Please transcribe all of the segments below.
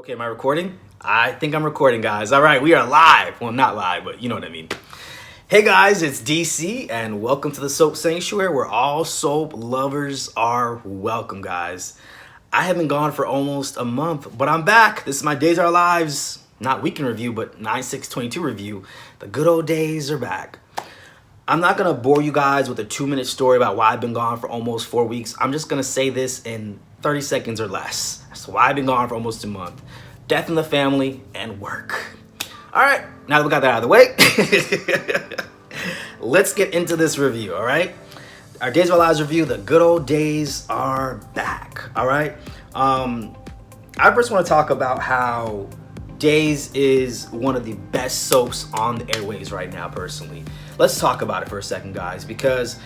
Okay, am I recording? I think I'm recording, guys. All right, we are live. Well, not live, but you know what I mean. Hey guys, it's DC, and welcome to the Soap Sanctuary, where all soap lovers are welcome, guys. I have been gone for almost a month, but I'm back. This is my Days of Our Lives, not weekend review, but 9/6/22 review. The good old days are back. I'm not gonna bore you guys with a 2-minute story about why I've been gone for almost 4 weeks. I'm just gonna say this in 30 seconds or less. That's why I've been gone for almost a month. Death in the family and work. All right, now that we got that out of the way, let's get into this review, all right? Our Days of Our Lives review, the good old days are back, all right? I first want to talk about how Days is one of the best soaps on the airwaves right now, personally. Let's talk about it for a second, guys, because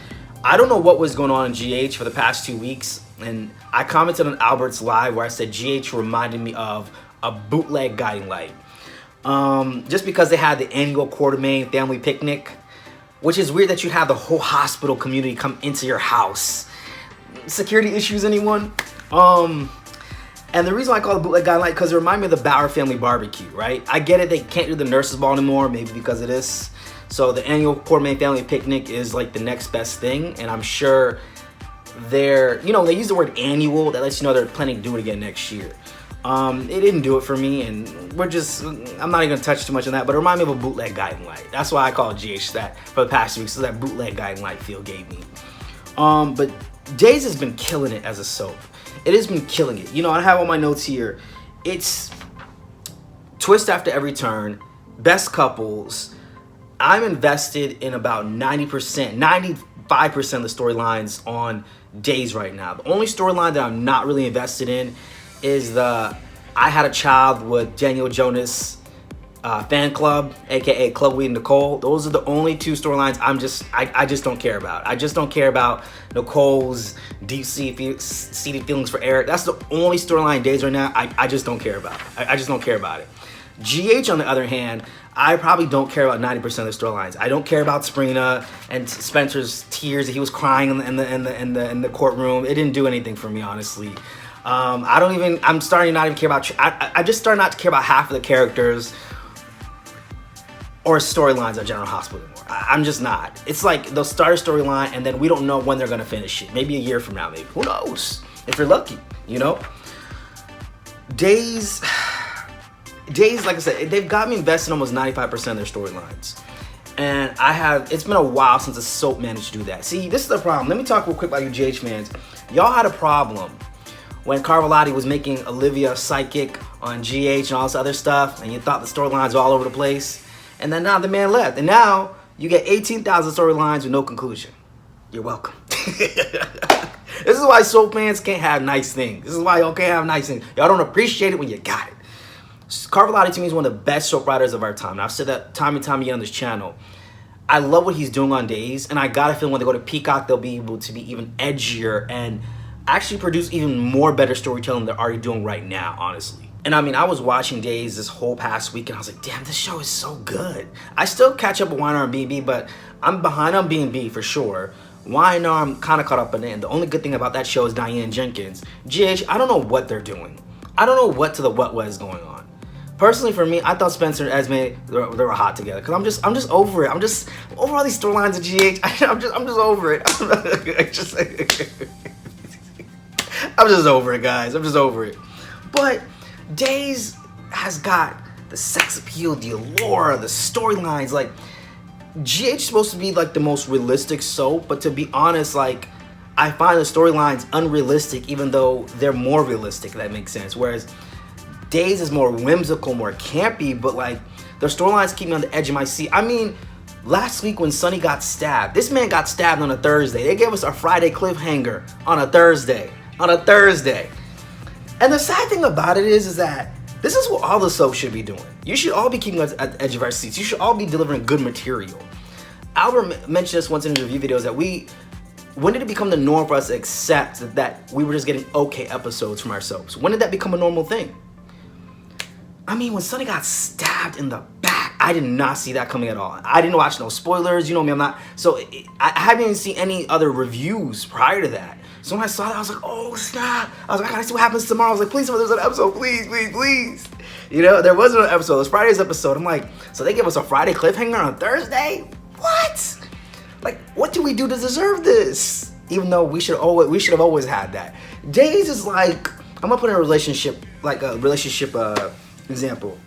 I don't know what was going on in GH for the past 2 weeks, and I commented on Albert's Live where I said GH reminded me of a bootleg Guiding Light. Just because they had the annual Quartermaine family picnic, which is weird that you have the whole hospital community come into your house. Security issues, anyone? And the reason why I call it bootleg Guiding Light, because it reminded me of the Bauer family barbecue, right? I get it, they can't do the nurses ball anymore, maybe because of this. So the annual Quartermaine family picnic is like the next best thing, and I'm sure they use the word annual, that lets you know they're planning to do it again next year. It didn't do it for me, and I'm not even gonna touch too much on that, but it reminded me of a bootleg Guiding Light. That's why I call it GH that for the past 2 weeks, so that bootleg Guiding Light feel gave me. But Days has been killing it as a soap. It has been killing it. You know, I have all my notes here. It's twist after every turn, best couples. I'm invested in about 90%, 95% of the storylines on Days right now. The only storyline that I'm not really invested in is the I Had a Child with Daniel Jonas fan club, aka Club Weed and Nicole. Those are the only two storylines I just don't care about. I just don't care about Nicole's deep-seated feelings for Eric. That's the only storyline Days right now I just don't care about. I just don't care about it. GH, on the other hand, I probably don't care about 90% of the storylines. I don't care about Sabrina and Spencer's tears that he was crying in the courtroom. It didn't do anything for me, honestly. I'm starting to not even care about. I just started not to care about half of the characters or storylines at General Hospital anymore. I'm just not. It's like they'll start a storyline and then we don't know when they're gonna finish it. Maybe a year from now, maybe. Who knows? If you're lucky, you know. Days, like I said, they've got me invested in almost 95% of their storylines. And it's been a while since a soap managed to do that. See, this is the problem. Let me talk real quick about you GH fans. Y'all had a problem when Carvelotti was making Olivia psychic on GH and all this other stuff, and you thought the storylines were all over the place. And then now the man left. And now you get 18,000 storylines with no conclusion. You're welcome. This is why soap fans can't have nice things. This is why y'all can't have nice things. Y'all don't appreciate it when you got it. Carvelotti to me is one of the best soap writers of our time. And I've said that time and time again on this channel. I love what he's doing on Days, and I gotta feel when they go to Peacock, they'll be able to be even edgier and actually produce even more better storytelling than they're already doing right now, honestly. And I mean, I was watching Days this whole past week, and I was like, damn, this show is so good. I still catch up with YNR and BB, but I'm behind on B&B for sure. YNR, I'm kind of caught up in it, and the only good thing about that show is Diane Jenkins. GH, I don't know what they're doing. I don't know what was going on. Personally, for me, I thought Spencer and Esme, they were hot together. Cause I'm just over it. I'm just over all these storylines of GH. I'm just over it. I'm just over it, guys. I'm just over it. But Days has got the sex appeal, the allure, the storylines. Like, GH is supposed to be like the most realistic soap, but to be honest, like, I find the storylines unrealistic, even though they're more realistic, if that makes sense. Whereas Days is more whimsical, more campy, but like, the storylines keep me on the edge of my seat. I mean, last week when Sonny got stabbed, this man got stabbed on a Thursday. They gave us a Friday cliffhanger on a Thursday. And the sad thing about it is that this is what all the soaps should be doing. You should all be keeping us at the edge of our seats. You should all be delivering good material. Albert mentioned this once in his review videos that when did it become the norm for us to accept that we were just getting okay episodes from our soaps? When did that become a normal thing? I mean, when Sonny got stabbed in the back, I did not see that coming at all. I didn't watch no spoilers. You know me, I'm not. So I haven't even seen any other reviews prior to that. So when I saw that, I was like, oh snap! I was like, I gotta see what happens tomorrow. I was like, please, there's an episode, please, please, please. You know, there wasn't an episode. It was Friday's episode. I'm like, so they give us a Friday cliffhanger on Thursday? What? Like, what do we do to deserve this? Even though we should have always had that. Days is like, I'm gonna put in a relationship example.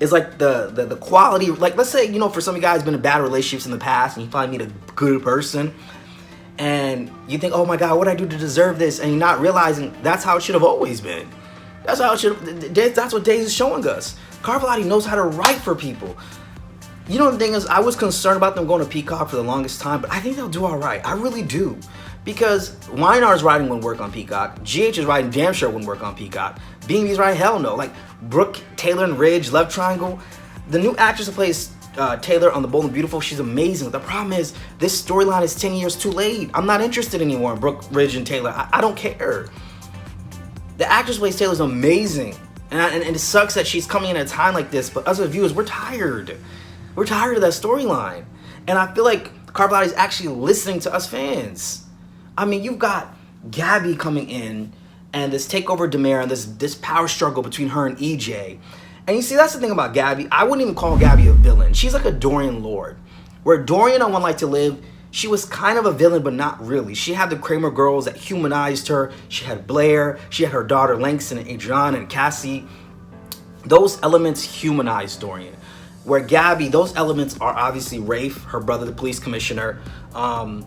It's like the quality, like let's say, you know, for some of you guys been in bad relationships in the past and you finally meet a good person and you think, oh my God, what did I do to deserve this? And you're not realizing that's how it should have always been. That's how it should have, that's what Days is showing us. Carvalhotti knows how to write for people. You know, the thing is, I was concerned about them going to Peacock for the longest time, but I think they'll do all right. I really do. Because Wynar's writing wouldn't work on Peacock. GH's writing damn sure wouldn't work on Peacock. B&B's writing, hell no. Like, Brooke, Taylor, and Ridge, Love Triangle. The new actress who plays Taylor on The Bold and Beautiful, she's amazing. The problem is, this storyline is 10 years too late. I'm not interested anymore in Brooke, Ridge, and Taylor. I don't care. The actress who plays Taylor is amazing. And it sucks that she's coming in at a time like this, but us as viewers, we're tired. We're tired of that storyline. And I feel like Carvalhotti is actually listening to us fans. I mean, you've got Gabby coming in and this takeover Demara and this power struggle between her and EJ. And you see, that's the thing about Gabby. I wouldn't even call Gabby a villain. She's like a Dorian Lord. Where Dorian on One Life to Live, she was kind of a villain, but not really. She had the Kramer girls that humanized her. She had Blair. She had her daughter Langston and Adriana and Cassie. Those elements humanized Dorian. Where Gabby, those elements are obviously Rafe, her brother, the police commissioner,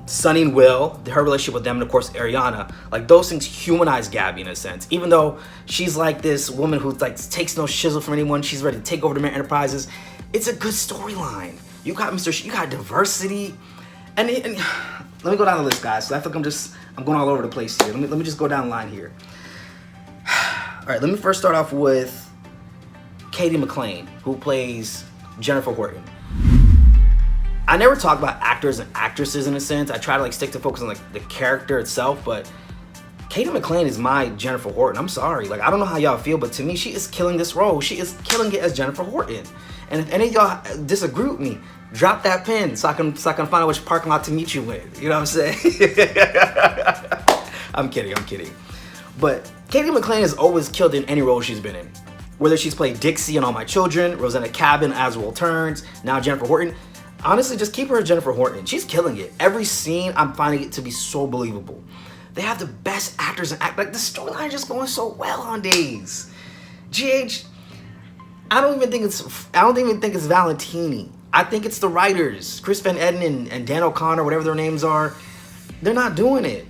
Sonny and Will, her relationship with them, and of course Ariana. Like, those things humanize Gabby in a sense. Even though she's like this woman who like takes no shizzle from anyone, she's ready to take over the Demara Enterprises. It's a good storyline. You got you got diversity, and let me go down the list, guys. So I feel like I'm going all over the place here. Let me just go down the line here. All right, let me first start off with Katie McLean, who plays Jennifer Horton. I never talk about actors and actresses in a sense. I try to like stick to focus on like the character itself, but Katie McLean is my Jennifer Horton. I'm sorry. Like, I don't know how y'all feel, but to me, she is killing this role. She is killing it as Jennifer Horton. And if any of y'all disagree with me, drop that pin so I can find out which parking lot to meet you in. You know what I'm saying? I'm kidding. But Katie McLean has always killed in any role she's been in. Whether she's played Dixie in All My Children, Rosanna Cabin, As World Turns, now Jennifer Horton. Honestly, just keep her as Jennifer Horton. She's killing it. Every scene, I'm finding it to be so believable. They have the best actors and like the storyline is just going so well on Days. GH, I don't even think it's Valentini. I think it's the writers, Chris Van Eden and Dan O'Connor, whatever their names are. They're not doing it.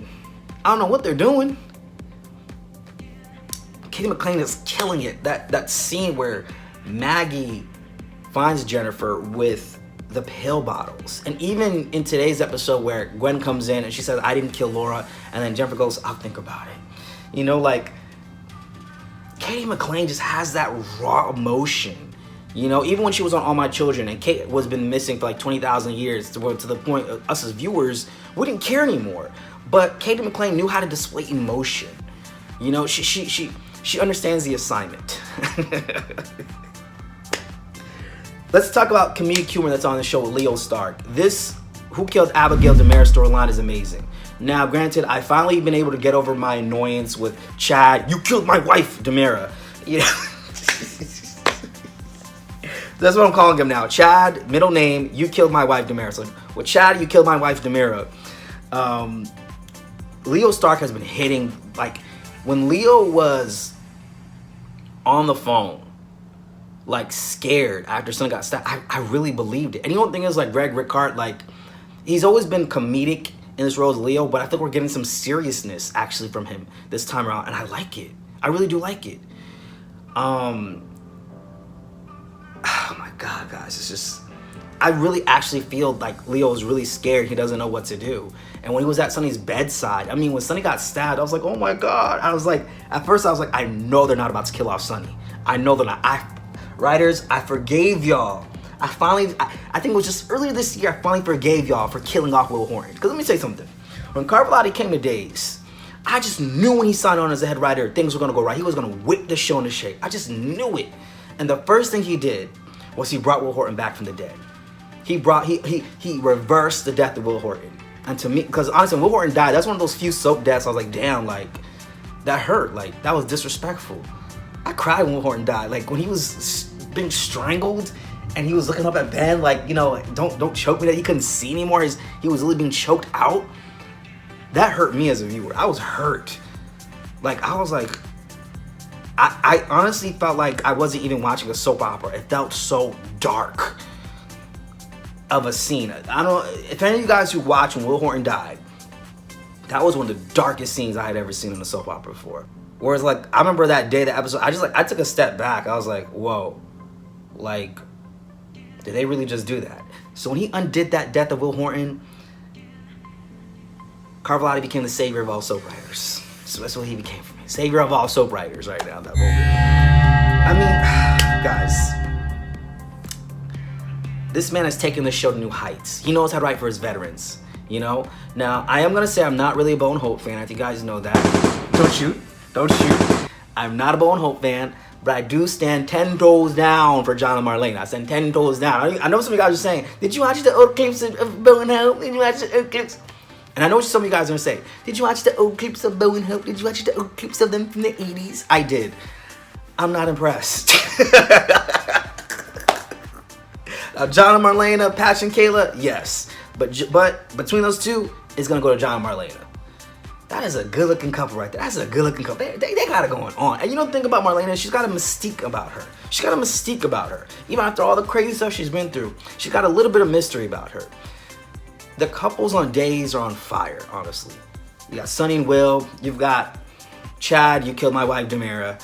I don't know what they're doing. Katie McLean is killing it. That scene where Maggie finds Jennifer with the pill bottles. And even in today's episode where Gwen comes in and she says, I didn't kill Laura, and then Jennifer goes, I'll think about it. You know, like, Katie McLean just has that raw emotion. You know, even when she was on All My Children and Kate was been missing for like 20,000 years to the point of us as viewers, we didn't care anymore. But Katie McLean knew how to display emotion. You know, she understands the assignment. Let's talk about comedic humor that's on the show with Leo Stark. This Who Killed Abigail Demara storyline is amazing. Now, granted, I've finally been able to get over my annoyance with Chad, you killed my wife, Demara. You know? That's what I'm calling him now. Chad, middle name, you killed my wife, Demara. So with Chad, you killed my wife, Demara. Leo Stark has been hitting, like, when Leo was on the phone, like, scared after Sonny got stabbed, I really believed it. And you know the thing is, like, Greg Rickhart, like, he's always been comedic in this role as Leo, but I think we're getting some seriousness, actually, from him this time around, and I like it. I really do like it. Oh my God, guys, it's just, I really actually feel like Leo is really scared. He doesn't know what to do. And when he was at Sonny's bedside, I mean, when Sonny got stabbed, I was like, oh my God. I was like, at first I was like, I know they're not about to kill off Sonny. I know they're not. Writers, I forgave y'all. I think it was just earlier this year, I finally forgave y'all for killing off Will Horton. Because let me say something. When Carvalhotti came to Days, I just knew when he signed on as a head writer, things were going to go right. He was going to whip the show into shape. I just knew it. And the first thing he did was he brought Will Horton back from the dead. He reversed the death of Will Horton. And to me, because honestly, when Will Horton died, that's one of those few soap deaths I was like, damn, like, that hurt. Like, that was disrespectful. I cried when Will Horton died. Like, when he was being strangled and he was looking up at Ben, like, you know, like, don't choke me, that he couldn't see anymore. He was really being choked out. That hurt me as a viewer. I was hurt. Like, I was like, I honestly felt like I wasn't even watching a soap opera. It felt so dark of a scene. I don't, if any of you guys who watched when Will Horton died, that was one of the darkest scenes I had ever seen in a soap opera before. Whereas, like, I remember that day, the episode, I took a step back. I was like, whoa, like, did they really just do that? So when he undid that death of Will Horton, Carvelotti became the savior of all soap writers. So that's what he became for me. Savior of all soap writers right now, that moment. I mean, guys, this man has taken the show to new heights. He knows how to write for his veterans, you know? Now, I am going to say I'm not really a Bowen Hope fan. I think you guys know that. Don't shoot. I'm not a Bowen Hope fan, but I do stand 10 toes down for John and Marlena. I stand 10 toes down. I know some of you guys are saying, did you watch the old clips of Bowen Hope? Did you watch the old clips? And I know what some of you guys are going to say. Did you watch the old clips of Bowen Hope? Did you watch the old clips of them from the 80s? I did. I'm not impressed. John and Marlena, Patch and Kayla, yes. But between those two, it's going to go to John and Marlena. That is a good-looking couple right there. That's a good-looking couple. They got it going on. And you don't think about Marlena, she's got a mystique about her. Even after all the crazy stuff she's been through, she's got a little bit of mystery about her. The couples on Days are on fire, honestly. You got Sonny and Will. You've got Chad, You Killed My Wife, Demira.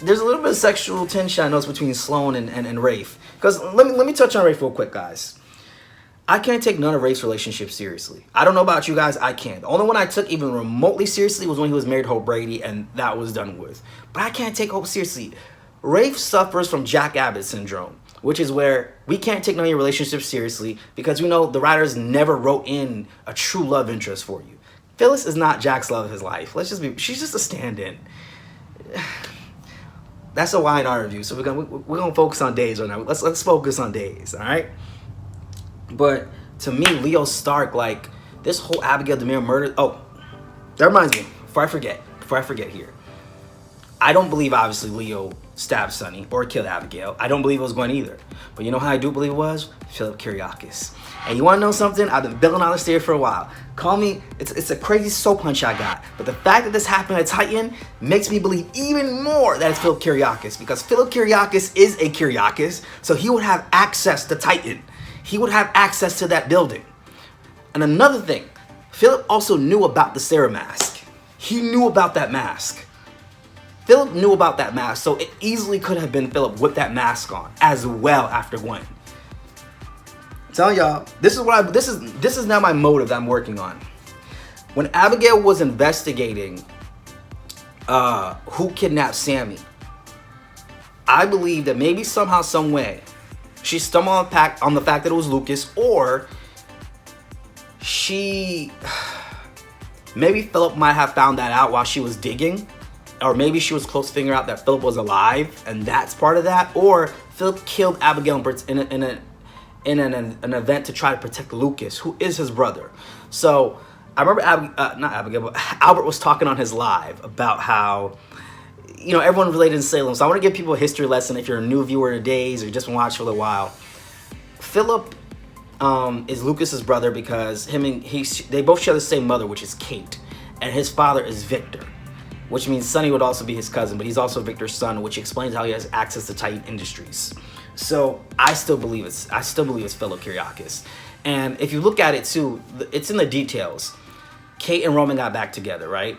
There's a little bit of sexual tension I noticed between Sloan and Rafe. Because let me touch on Rafe real quick, guys. I can't take none of Rafe's relationships seriously. I don't know about you guys, I can't. The only one I took even remotely seriously was when he was married to Hope Brady, and that was done with. But I can't take Hope seriously. Rafe suffers from Jack Abbott syndrome, which is where we can't take none of your relationships seriously because we know the writers never wrote in a true love interest for you. Phyllis is not Jack's love of his life. She's just a stand-in. That's a why in our review. So we're gonna focus on Days right now. Let's focus on Days, all right? But to me, Leo Stark, like, this whole Abigail Demir murder. Oh, that reminds me. Before I forget here. I don't believe, obviously, Leo stabbed Sonny or killed Abigail. I don't believe it was Gwen either. But you know how I do believe it was? Philip Kiriakis. And you want to know something? I've been building on this theory for a while. Call me, it's a crazy soap punch I got. But the fact that this happened at Titan makes me believe even more that it's Philip Kiriakis. Because Philip Kiriakis is a Kiriakis, so he would have access to Titan. He would have access to that building. And another thing, Philip also knew about the Sarah mask. He knew about that mask. Philip knew about that mask, so it easily could have been Philip with that mask on as well after Gwen. I'm telling y'all, this is now my motive that I'm working on. When Abigail was investigating who kidnapped Sammy, I believe that maybe somehow, some way, she stumbled on the fact that it was Lucas, or maybe Philip might have found that out while she was digging, or maybe she was close to figuring out that Philip was alive, and that's part of that, or Philip killed Abigail in an event to try to protect Lucas, who is his brother. So I remember not Abigail, but Albert was talking on his live about how, you know, everyone related in Salem. So I want to give people a history lesson if you're a new viewer of Days or you just want to watch for a little while. Philip is Lucas's brother because they both share the same mother, which is Kate, and his father is Victor, which means Sonny would also be his cousin, but he's also Victor's son, which explains how he has access to Titan Industries. So I still believe it's Philip Kiriakis. And if you look at it too, it's in the details. Kate and Roman got back together, right?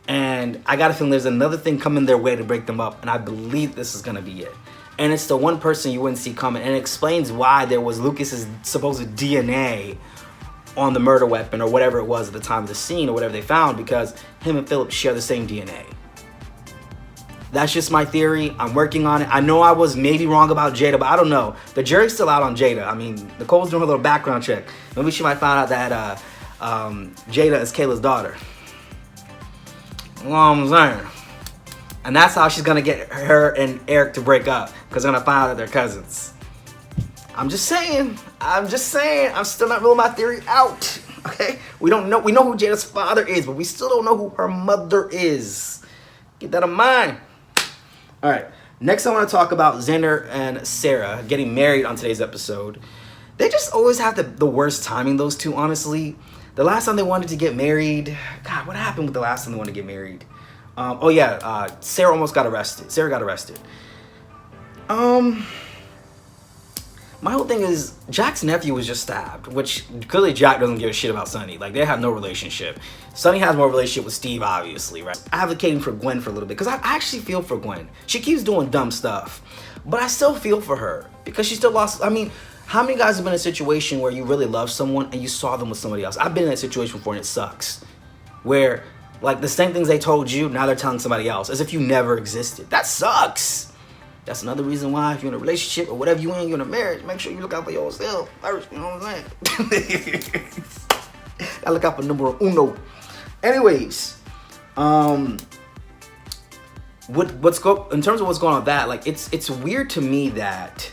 And I got a feeling there's another thing coming their way to break them up, and I believe this is gonna be it. And it's the one person you wouldn't see coming, and it explains why there was Lucas's supposed DNA on the murder weapon or whatever it was at the time of the scene or whatever they found, because him and Philip share the same DNA. That's just my theory. I'm working on it. I know I was maybe wrong about Jada, but I don't know. The jury's still out on Jada. I mean, Nicole's doing a little background check. Maybe she might find out that Jada is Kayla's daughter. You know what I'm saying? And that's how she's gonna get her and Eric to break up, because they're gonna find out that they're cousins. I'm just saying. I'm still not ruling my theory out. Okay? We don't know. We know who Jada's father is, but we still don't know who her mother is. Get that in mind. All right. Next, I want to talk about Xander and Sarah getting married on today's episode. They just always have the worst timing, those two, honestly. The last time they wanted to get married, God, what happened with the last time they wanted to get married? Sarah almost got arrested. Sarah got arrested. My whole thing is Jack's nephew was just stabbed, which clearly Jack doesn't give a shit about Sonny. Like, they have no relationship. Sonny has more relationship with Steve, obviously, right? Advocating for Gwen for a little bit, because I actually feel for Gwen. She keeps doing dumb stuff, but I still feel for her because she still lost. I mean, how many guys have been in a situation where you really love someone and you saw them with somebody else? I've been in that situation before and it sucks. Where, like, the same things they told you, now they're telling somebody else, as if you never existed. That sucks. That's another reason why if you're in a relationship or whatever you're in a marriage, make sure you look out for yourself first, you know what I'm saying? I look out for numero uno. Anyways, in terms of what's going on with that, like, it's weird to me that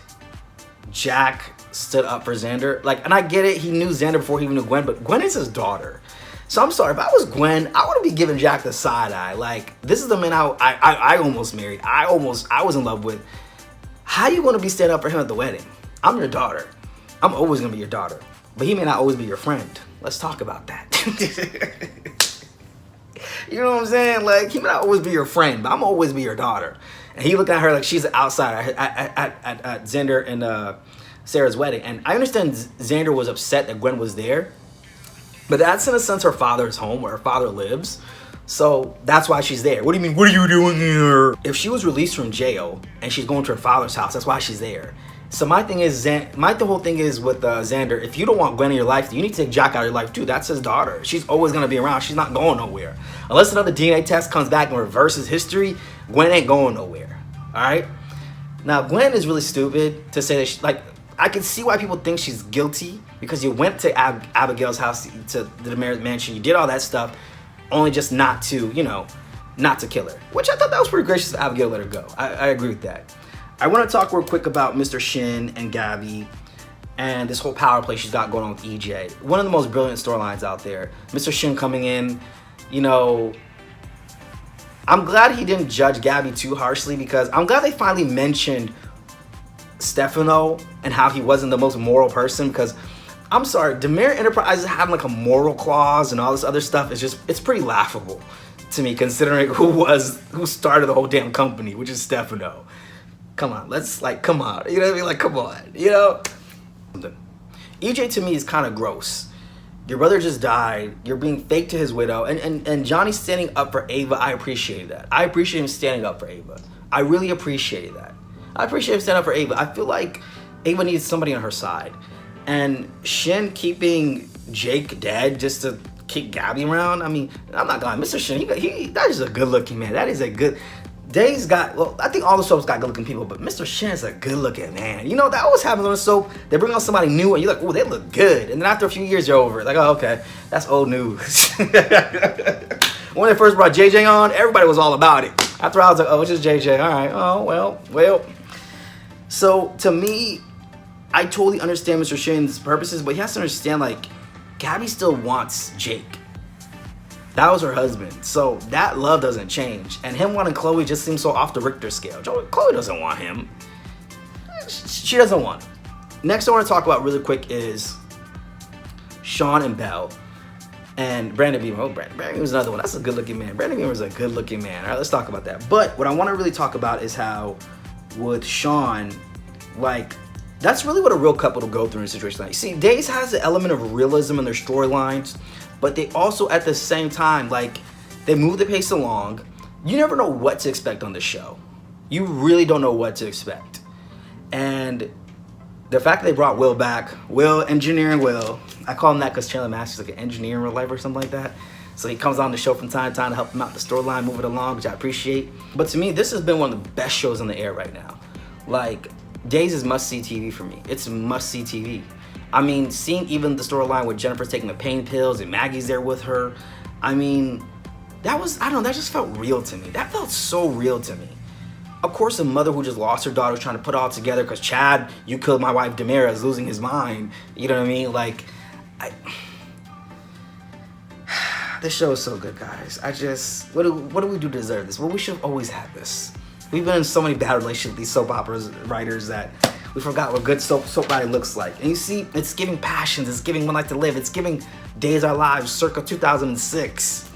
Jack stood up for Xander. Like, and I get it, he knew Xander before he even knew Gwen, but Gwen is his daughter. So I'm sorry, if I was Gwen, I wouldn't be giving Jack the side eye. Like, this is the man I almost married. I was in love with. How you gonna be standing up for him at the wedding? I'm your daughter. I'm always gonna be your daughter. But he may not always be your friend. Let's talk about that. You know what I'm saying? Like, he may not always be your friend, but I'm always be your daughter. And he looked at her like she's an outsider at Xander and Sarah's wedding. And I understand Xander was upset that Gwen was there. But that's in a sense her father's home where her father lives. So that's why she's there. What do you mean, what are you doing here? If she was released from jail and she's going to her father's house, that's why she's there. So my thing is, the whole thing is with Xander, if you don't want Gwen in your life, you need to take Jack out of your life too. That's his daughter. She's always going to be around. She's not going nowhere. Unless another DNA test comes back and reverses history, Gwen ain't going nowhere. All right? Now, Gwen is really stupid to say that she, like, I can see why people think she's guilty because you went to Abigail's house, to the Demerara mansion, you did all that stuff, only just not to kill her. Which I thought that was pretty gracious of Abigail to let her go. I agree with that. I want to talk real quick about Mr. Shin and Gabby and this whole power play she's got going on with EJ. One of the most brilliant storylines out there. Mr. Shin coming in, you know, I'm glad he didn't judge Gabby too harshly because I'm glad they finally mentioned Stefano and how he wasn't the most moral person, because I'm sorry, Demerara Enterprises having like a moral clause and all this other stuff is just, it's pretty laughable to me considering who started the whole damn company, which is Stefano. Come on, come on, you know what I mean? Like, come on, you know? EJ to me is kind of gross. Your brother just died, you're being fake to his widow, and Johnny standing up for Ava, I appreciate that. I appreciate him standing up for Ava. I really appreciate that. I appreciate him standing up for Ava. I feel like Ava needs somebody on her side. And Shin keeping Jake dead just to keep Gabby around, I mean, I'm not gonna lie, Mr. Shin, that is a good looking man. That is a good, Dave's got, well, I think all the soaps got good looking people, but Mr. Shin is a good looking man. You know, that always happens on a soap. They bring out somebody new and you're like, oh, they look good. And then after a few years, you're over it. Like, oh, okay, that's old news. When they first brought JJ on, everybody was all about it. After I was like, oh, it's just JJ. All right, oh, well. So to me, I totally understand Mr. Shin's purposes, but he has to understand, like, Gabby still wants Jake. That was her husband. So that love doesn't change. And him wanting Chloe just seems so off the Richter scale. Chloe doesn't want him. She doesn't want him. Next I want to talk about really quick is Sean and Belle. And Brandon Beamer. Oh, Brandon Beamer's another one. That's a good looking man. Brandon Beamer's a good looking man. All right, let's talk about that. But what I want to really talk about is how with Sean, like, that's really what a real couple will go through in a situation like. See, Days has an element of realism in their storylines, but they also at the same time, like, they move the pace along. You never know what to expect on this show. You really don't know what to expect. And the fact that they brought Will back, engineering Will, I call him that because Chandler Masters is like an engineer in real life or something like that. So he comes on the show from time to time to help him out the storyline, move it along, which I appreciate. But to me, this has been one of the best shows on the air right now. Like, Days is must-see TV for me. It's must-see TV. I mean, seeing even the storyline with Jennifer's taking the pain pills and Maggie's there with her, I mean, that was, I don't know, that just felt real to me. That felt so real to me. Of course, a mother who just lost her daughter was trying to put it all together because Chad, you killed my wife Demerara, is losing his mind. You know what I mean? Like, This show is so good, guys. What do we do to deserve this? Well, we should have always had this. We've been in so many bad relationships with these soap operas writers that we forgot what good soap writing looks like. And you see, it's giving Passions, it's giving One Life to Live, it's giving Days of Our Lives circa 2006.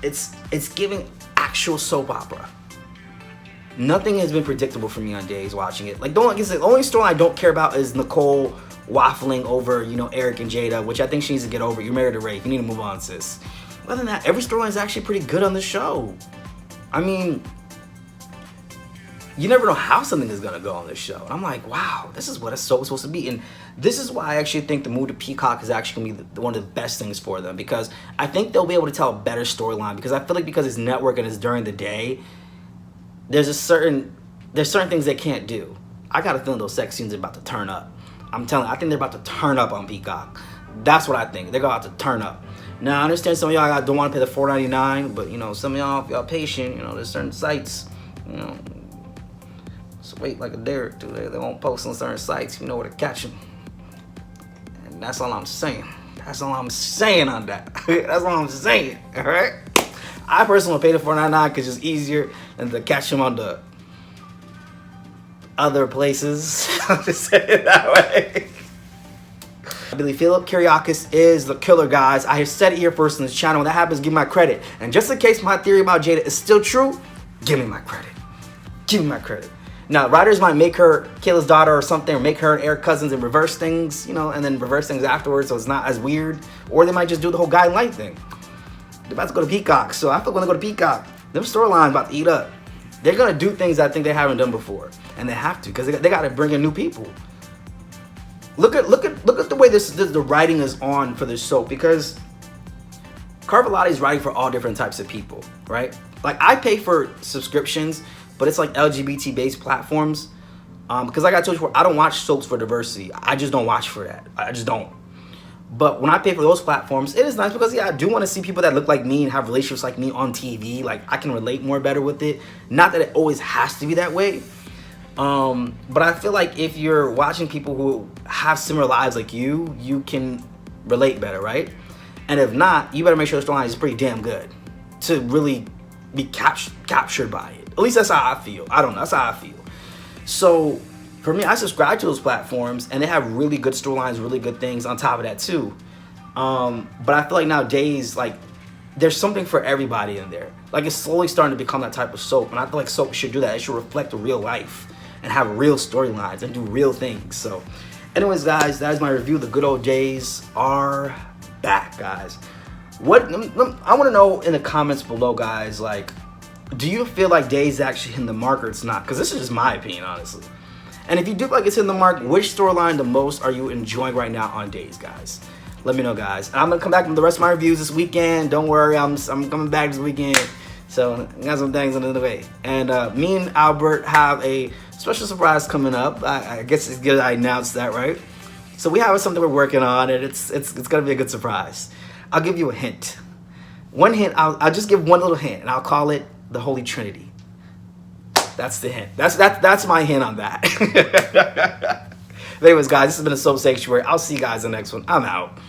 It's giving actual soap opera. Nothing has been predictable for me on Days watching it. Like, the only story I don't care about is Nicole waffling over, Eric and Jada, which I think she needs to get over. You're married to Rafe. You need to move on, sis. Other than that, every storyline is actually pretty good on the show. I mean, you never know how something is gonna go on this show. And I'm like, wow, this is what a soap is supposed to be. And this is why I actually think the move to Peacock is actually gonna be one of the best things for them, because I think they'll be able to tell a better storyline. Because I feel like because it's network and it's during the day, there's certain things they can't do. I got a feeling those sex scenes are about to turn up. I'm telling you, I think they're about to turn up on Peacock. That's what I think. They're about to turn up. Now, I understand some of y'all don't want to pay the $4.99, but, some of y'all, if y'all patient, there's certain sites, just wait like a day or two. They won't post on certain sites. You know where to catch them. And that's all I'm saying. That's all I'm saying on that. That's all I'm saying, all right? I personally will pay the $4.99 because it's easier than to catch them on the other places. I'll just say it that way. Billy Philip Kiriakis is the killer, guys. I have said it here first on this channel. When that happens, give me my credit. And just in case my theory about Jada is still true, give me my credit. Give me my credit. Now, writers might make her Kayla's daughter or something, or make her and Eric cousins and reverse things, and then reverse things afterwards so it's not as weird. Or they might just do the whole guy and light thing. They're about to go to Peacock, so I feel when they go to Peacock, them storylines about to eat up. They're gonna do things I think they haven't done before, and they have to because they got to bring in new people. Look at the way the writing is on for this soap, because Carvelotti is writing for all different types of people, right? Like, I pay for subscriptions, but it's like LGBT based platforms, because like I told you before, I don't watch soaps for diversity. I just don't watch for that. I just don't. But when I pay for those platforms, it is nice because, yeah, I do want to see people that look like me and have relationships like me on TV. Like, I can relate more better with it. Not that it always has to be that way. But I feel like if you're watching people who have similar lives like you can relate better, right? And if not, you better make sure the storyline is pretty damn good to really be captured by it. At least that's how I feel. I don't know. That's how I feel. So for me, I subscribe to those platforms, and they have really good storylines, really good things on top of that too. But I feel like nowadays, like, there's something for everybody in there. Like, it's slowly starting to become that type of soap, and I feel like soap should do that. It should reflect the real life and have real storylines and do real things. So anyways, guys, that is my review. The good old days are back, guys. I want to know in the comments below, guys, like, do you feel like Days actually hitting the mark or it's not? Because this is just my opinion, honestly. And if you do feel like it's hitting the mark, which storyline the most are you enjoying right now on Days, guys? Let me know, guys. And I'm gonna come back with the rest of my reviews this weekend. Don't worry, I'm coming back this weekend. So I got some things on the way. And me and Albert have a special surprise coming up. I guess it's good I announced that, right? So we have something we're working on, and it's gonna be a good surprise. I'll give you a hint. One hint. I'll just give one little hint, and I'll call it the Holy Trinity. That's the hint. That's my hint on that. But anyways, guys, this has been a Soap Sanctuary. I'll see you guys in the next one. I'm out.